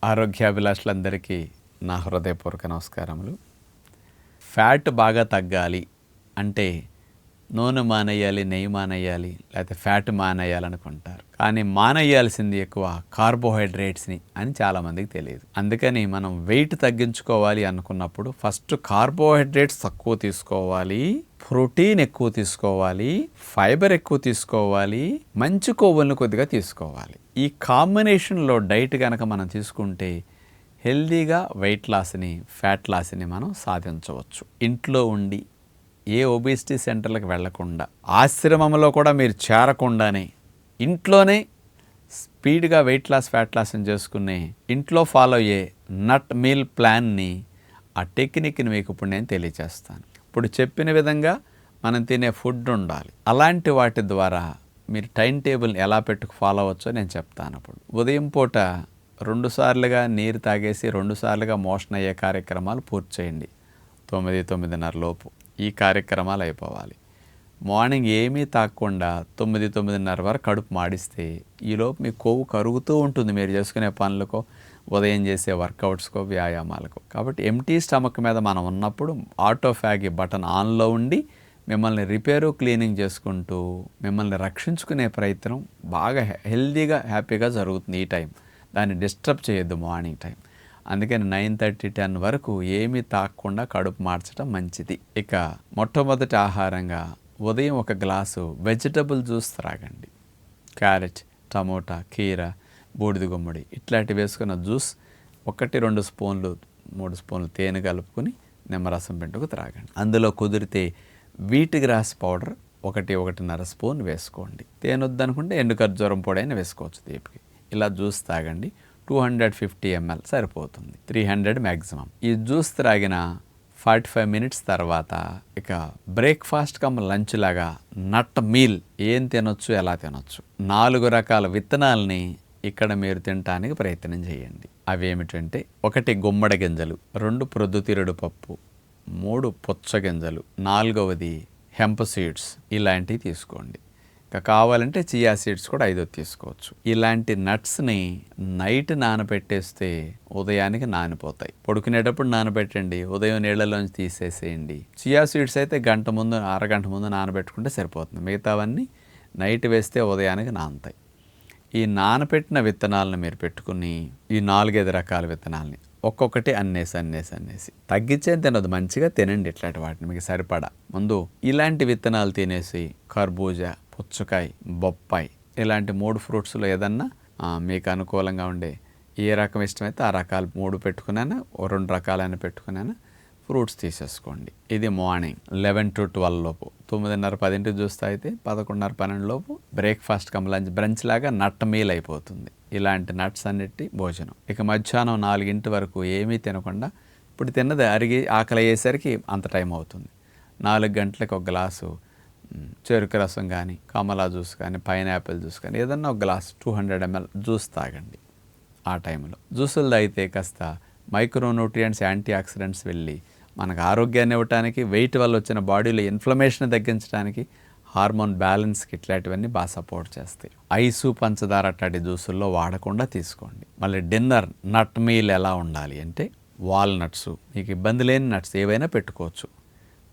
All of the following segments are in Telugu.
ఆరోగ్యాభిలాషులందరికీ నా హృదయపూర్వక నమస్కారములు. ఫ్యాట్ బాగా తగ్గాలి అంటే నూనె మానేయాలి, నెయ్యి మానేయాలి, లేకపోతే ఫ్యాట్ మానేయాలి అనుకుంటారు. కానీ మానేయాల్సింది ఎక్కువ కార్బోహైడ్రేట్స్ని అని చాలామందికి తెలియదు. అందుకని మనం వెయిట్ తగ్గించుకోవాలి అనుకున్నప్పుడు ఫస్ట్ కార్బోహైడ్రేట్స్ తక్కువ తీసుకోవాలి, ప్రోటీన్ ఎక్కువ తీసుకోవాలి, ఫైబర్ ఎక్కువ తీసుకోవాలి, మంచి కొవ్వులను కొద్దిగా తీసుకోవాలి. ఈ కాంబినేషన్లో డైట్ కనుక మనం తీసుకుంటే హెల్దీగా వెయిట్ లాస్ని, ఫ్యాట్ లాస్ని మనం సాధించవచ్చు. ఇంట్లో ఉండి ఏ ఒబేసిటీ సెంటర్లకు వెళ్లకుండా, ఆశ్రమంలో కూడా మీరు చేరకుండానే ఇంట్లోనే స్పీడ్గా వెయిట్ లాస్, ఫ్యాట్ లాస్ని చేసుకునే ఇంట్లో ఫాలో అయ్యే నట్ మీల్ ప్లాన్ని, ఆ టెక్నిక్ని మీకు ఇప్పుడు నేను తెలియజేస్తాను. ఇప్పుడు చెప్పిన విధంగా మనం తినే ఫుడ్ ఉండాలి. అలాంటి వాటి ద్వారా మీరు టైం టేబుల్ ఎలా ఫాలో అవ్వచ్చో నేను చెప్తాను. అప్పుడు ఉదయం పూట 2 సార్లుగా నీరు తాగేసి 2 సార్లుగా మోషన్ అయ్యే కార్యక్రమాలు పూర్తి చేయండి. 9-9:30 లోపు ఈ కార్యక్రమాలు అయిపోవాలి. మార్నింగ్ ఏమీ తాగకుండా 9-9:30 వరకు కడుపు మాడిస్తే ఈలోపు మీ కొవ్వు కరుగుతూ ఉంటుంది మీరు చేసుకునే పనులకో, ఉదయం చేసే వర్కౌట్స్కో, వ్యాయామాలకు. కాబట్టి ఎంటీ స్టమక్ మీద మనం ఉన్నప్పుడు ఆటోఫాగి బటన్ ఆన్లో ఉండి మిమ్మల్ని రిపేరు, క్లీనింగ్ చేసుకుంటూ మిమ్మల్ని రక్షించుకునే ప్రయత్నం బాగా హెల్దీగా, హ్యాపీగా జరుగుతుంది ఈ టైం. దాన్ని డిస్టర్బ్ చేయొద్దు మార్నింగ్ టైం. అందుకని 9:30-10 వరకు ఏమీ తాగకుండా కడుపు మార్చడం మంచిది. ఇక మొట్టమొదటి ఆహారంగా ఉదయం 1 గ్లాసు వెజిటబుల్ జ్యూస్ త్రాగండి. క్యారెట్, టమోటా, కీర, బూడిద గుమ్మడి ఇట్లాంటివి వేసుకున్న జ్యూస్ 1-2 స్పూన్లు, 3 స్పూన్లు తేనె కలుపుకొని నిమ్మరసం పిండుకు త్రాగండి. అందులో కుదిరితే వీట్ గ్రాస్ పౌడర్ 1-1.5 స్పూన్ వేసుకోండి. తేనె వద్దనుకుంటే ఎండు ఖర్జూరం పొడి అయినా వేసుకోవచ్చు తీపికి. ఇలా జ్యూస్ తాగండి. 250 ml సరిపోతుంది, 300 మ్యాక్సిమం. ఈ జ్యూస్ త్రాగిన 45 మినిట్స్ తర్వాత ఇక బ్రేక్ఫాస్ట్ కమ్ లంచ్ లాగా నట్ మీల్ ఏం తినొచ్చు, ఎలా తినొచ్చు, 4 రకాల విత్తనాలని ఇక్కడ మీరు తినటానికి ప్రయత్నం చేయండి. అవి ఏమిటంటే 1 గుమ్మడి గింజలు, 2 ప్రొద్దుతిరుడు పప్పు, 3 పుచ్చగింజలు, 4వది హెంప్ సీడ్స్. ఇలాంటివి తీసుకోండి. ఇక కావాలంటే చియా సీడ్స్ కూడా 5 తీసుకోవచ్చు. ఇలాంటి నట్స్ని నైట్ నానబెట్టేస్తే ఉదయానికి నానిపోతాయి. పడుకునేటప్పుడు నానబెట్టండి, ఉదయం నీళ్ళలోంచి తీసేసేయండి. చియా సీడ్స్ అయితే గంట ముందు, అరగంట ముందు నానబెట్టుకుంటే సరిపోతుంది. మిగతావన్నీ నైట్ వేస్తే ఉదయానికి నానుతాయి. ఈ నానబెట్టిన విత్తనాలను మీరు పెట్టుకుని ఈ 4-5 రకాల విత్తనాలని ఒక్కొక్కటి అన్నేసి తగ్గించేం తినదు, మంచిగా తినండి. ఇట్లాంటి వాటిని మీకు సరిపడా. ముందు ఇలాంటి విత్తనాలు తినేసి కర్బూజా, పుచ్చకాయ, బొప్పాయి ఇలాంటి 3 ఫ్రూట్స్లో ఏదన్నా మీకు అనుకూలంగా ఉండే ఏ రకం ఇష్టమైతే ఆ రకాలు 3 పెట్టుకున్నాను, 2 రకాలైన పెట్టుకున్నాను ఫ్రూట్స్ తీసేసుకోండి. ఇది మార్నింగ్ 11-12 లోపు. 9:30-10 చూస్తే అయితే 11:30-12 లోపు బ్రేక్ఫాస్ట్ కమ్ లంచ్, బ్రంచ్ లాగా నట్ మీల్ అయిపోతుంది. ఇలాంటి నట్స్ అన్నిటి భోజనం. ఇక మధ్యాహ్నం 4 వరకు ఏమీ తినకుండా, ఇప్పుడు తిన్నది అరిగి ఆకలి అయ్యేసరికి అంత టైం అవుతుంది. 4 గంటలకు 1 గ్లాసు చెరుకు రసం కానీ, కమలా జ్యూస్ కానీ, పైనాపిల్ జ్యూస్ కానీ ఏదన్నా 1 గ్లాస్ 200 ml జ్యూస్ తాగండి. ఆ టైంలో జ్యూసులు తాగితే కాస్త మైక్రోన్యూట్రియంట్స్, యాంటీ ఆక్సిడెంట్స్ వెళ్ళి మనకు ఆరోగ్యాన్ని ఇవ్వటానికి, వెయిట్ వల్ల వచ్చిన బాడీలో ఇన్ఫ్లమేషన్ తగ్గించడానికి, హార్మోన్ బ్యాలెన్స్కి ఇట్లాంటివన్నీ బాగా సపోర్ట్ చేస్తాయి. ఐసు, పంచదార అట్లాంటి జ్యూసుల్లో వాడకుండా తీసుకోండి. మళ్ళీ డిన్నర్ నట్ మీల్ ఎలా ఉండాలి అంటే వాల్నట్స్, మీకు ఇబ్బంది లేని నట్స్ ఏవైనా పెట్టుకోవచ్చు.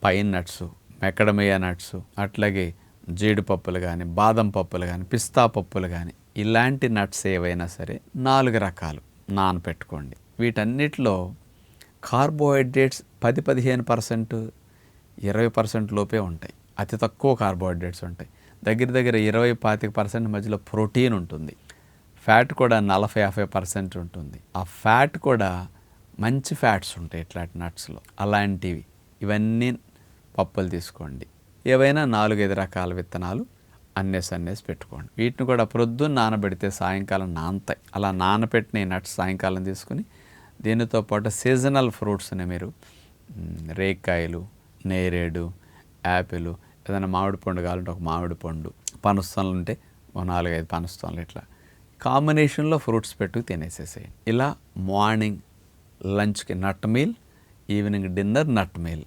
పైన్ నట్స్, మెకడమియా నట్స్, అట్లాగే జీడిపప్పులు కానీ, బాదం పప్పులు కానీ, పిస్తా పప్పులు కానీ ఇలాంటి నట్స్ ఏవైనా సరే 4 రకాలు నానపెట్టుకోండి. వీటన్నిటిలో కార్బోహైడ్రేట్స్ 10-15%, 20% లోపే ఉంటాయి. అతి తక్కువ కార్బోహైడ్రేట్స్ ఉంటాయి. దగ్గర 20-25% మధ్యలో ప్రోటీన్ ఉంటుంది. ఫ్యాట్ కూడా 40-50% ఉంటుంది. ఆ ఫ్యాట్ కూడా మంచి ఫ్యాట్స్ ఉంటాయి ఇట్లాంటి నట్స్లో. అలాంటివి ఇవన్నీ పప్పులు తీసుకోండి. ఏవైనా 4-5 రకాల విత్తనాలు అన్నేసి పెట్టుకోండి. వీటిని కూడా ప్రొద్దున నానబెడితే సాయంకాలం నానతాయి. అలా నానబెట్టిన నట్స్ సాయంకాలం తీసుకుని దీనితో పాటు సీజనల్ ఫ్రూట్స్ని మీరు రేక్కాయలు, నేరేడు, యాపిల్, ఏదైనా మామిడి పండు కావాలంటే 1 మామిడి పండు, పనస్తోనలు ఉంటే 4-5 పనస్తోనలు, ఇట్లా కాంబినేషన్లో ఫ్రూట్స్ పెట్టుకు తినేసేసేయండి. ఇలా మార్నింగ్ లంచ్కి నట్ మీల్, ఈవినింగ్ డిన్నర్ నట్ మీల్.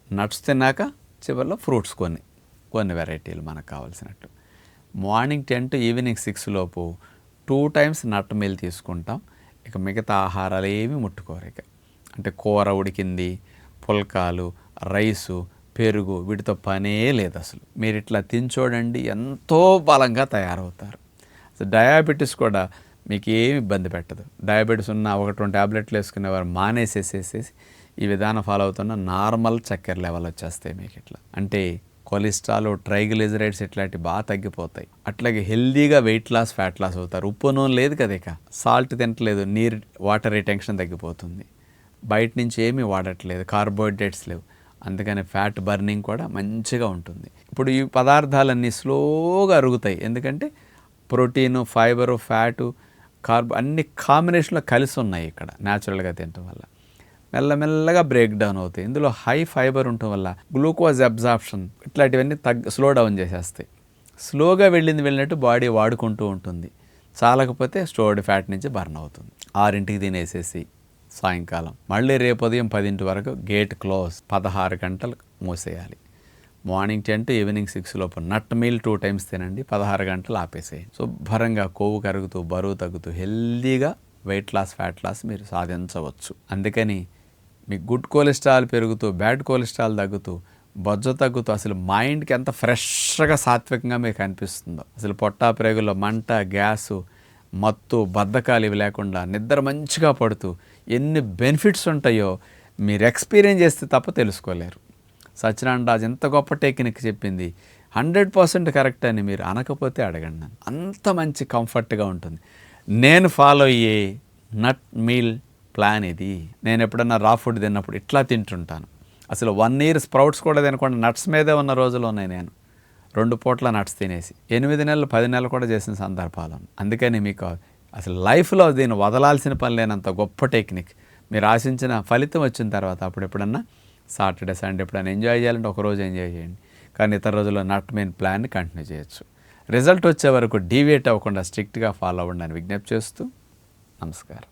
నట్స్ తిన్నాక చివరిలో ఫ్రూట్స్ కొన్ని వెరైటీలు మనకు కావాల్సినట్టు. మార్నింగ్ 10 to ఈవినింగ్ 6 లోపు 2 times నట్ మీల్ తీసుకుంటాం. ఇక మిగతా ఆహారాలు ఏమి ముట్టుకోరు. ఇక అంటే కూర ఉడికింది, పుల్కాలు, రైసు, పెరుగు వీటితో పనే లేదు అసలు. మీరు ఇట్లా తిని చూడండి, ఎంతో బలంగా తయారవుతారు. అసలు డయాబెటీస్ కూడా మీకు ఏమి ఇబ్బంది పెట్టదు. డయాబెటీస్ ఉన్న 1-2 ట్యాబ్లెట్లు వేసుకునేవారు మానేసేసేసి ఈ విధానం ఫాలో అవుతున్న నార్మల్ చక్కెర లెవెల్ వచ్చేస్తాయి మీకు. ఇట్లా అంటే కొలెస్ట్రాల్, ట్రైగ్లిజరైడ్స్ ఇట్లాంటివి బాగా తగ్గిపోతాయి. అట్లాగే హెల్దీగా వెయిట్ లాస్, ఫ్యాట్ లాస్ అవుతారు. ఉప్పు నూనె లేదు కదా, ఇక సాల్ట్ తినట్లేదు, నీరు వాటర్ రిటెన్షన్ తగ్గిపోతుంది. బయట నుంచి ఏమీ వాడట్లేదు, కార్బోహైడ్రేట్స్ లేవు, అందుకని ఫ్యాట్ బర్నింగ్ కూడా మంచిగా ఉంటుంది. ఇప్పుడు ఈ పదార్థాలన్నీ స్లోగా అరుగుతాయి, ఎందుకంటే ప్రోటీను, ఫైబరు, ఫ్యాటు, కార్బో అన్ని కాంబినేషన్లో కలిసి ఉన్నాయి ఇక్కడ న్యాచురల్గా తినటం వల్ల. మెల్లమెల్లగా బ్రేక్ డౌన్ అవుతాయి. ఇందులో హై ఫైబర్ ఉండటం వల్ల గ్లూకోజ్ అబ్జార్ప్షన్ ఇట్లాంటివన్నీ స్లో డౌన్ చేసేస్తాయి. స్లోగా వెళ్ళినట్టు బాడీ వాడుకుంటూ ఉంటుంది. చాలకపోతే స్టోర్డ్ ఫ్యాట్ నుంచి బర్న్ అవుతుంది. 6ంటికి తినేసేసి సాయంకాలం మళ్ళీ రేపు ఉదయం 10 వరకు గేట్ క్లోజ్, 16 గంటలు మూసేయాలి. మార్నింగ్ 10 to ఈవినింగ్ 6 లోపు నట్ మీల్ 2 times తినండి, 16 గంటలు ఆపేసేయండి. శుభ్రంగా కొవ్వు కరుగుతూ, బరువు తగ్గుతూ, హెల్దీగా వెయిట్ లాస్, ఫ్యాట్ లాస్ మీరు సాధించవచ్చు. అందుకని మీ గుడ్ కొలెస్ట్రాల్ పెరుగుతూ, బ్యాడ్ కొలెస్ట్రాల్ తగ్గుతూ, బొజ్జ తగ్గుతూ, అసలు మైండ్కి ఎంత ఫ్రెష్గా, సాత్వికంగా మీకు అనిపిస్తుందో. అసలు పొట్టా ప్రేగుల్లో మంట, గ్యాసు, మత్తు, బద్ధకాలు ఇవి లేకుండా నిద్ర మంచిగా పడుతూ ఎన్ని బెనిఫిట్స్ ఉంటాయో మీరు ఎక్స్పీరియన్స్ చేస్తే తప్ప తెలుసుకోలేరు. సత్యనారాయణ రాజు ఎంత గొప్ప టెక్నిక్ చెప్పింది, 100% కరెక్ట్ అని మీరు అనకపోతే అడగండి నన్ను. అంత మంచి కంఫర్ట్గా ఉంటుంది. నేను ఫాలో అయ్యే నట్ మీల్ ప్లాన్ ఇది. నేను ఎప్పుడన్నా రా ఫుడ్ తిన్నప్పుడు ఇట్లా తింటుంటాను. అసలు 1 year స్ప్రౌట్స్ కూడా తినకుండా నట్స్ మీదే ఉన్న రోజులు ఉన్నాయి. నేను 2 పూట్ల నట్స్ తినేసి 8 నెలలు, 10 నెలలు కూడా చేసిన సందర్భాలు. అందుకని మీకు అసలు లైఫ్లో దీన్ని వదలాల్సిన పని లేనంత గొప్ప టెక్నిక్. మీరు ఆశించిన ఫలితం వచ్చిన తర్వాత అప్పుడు ఎప్పుడన్నా సాటర్డే, సండే ఎప్పుడైనా ఎంజాయ్ చేయాలంటే ఒకరోజు ఎంజాయ్ చేయండి, కానీ ఇతర రోజుల్లో నట్ మెయిన్ ప్లాన్ని కంటిన్యూ చేయొచ్చు. రిజల్ట్ వచ్చే వరకు డీవియేట్ అవ్వకుండా స్ట్రిక్ట్గా ఫాలో అవ్వండి అని విజ్ఞప్తి చేస్తూ నమస్కారం.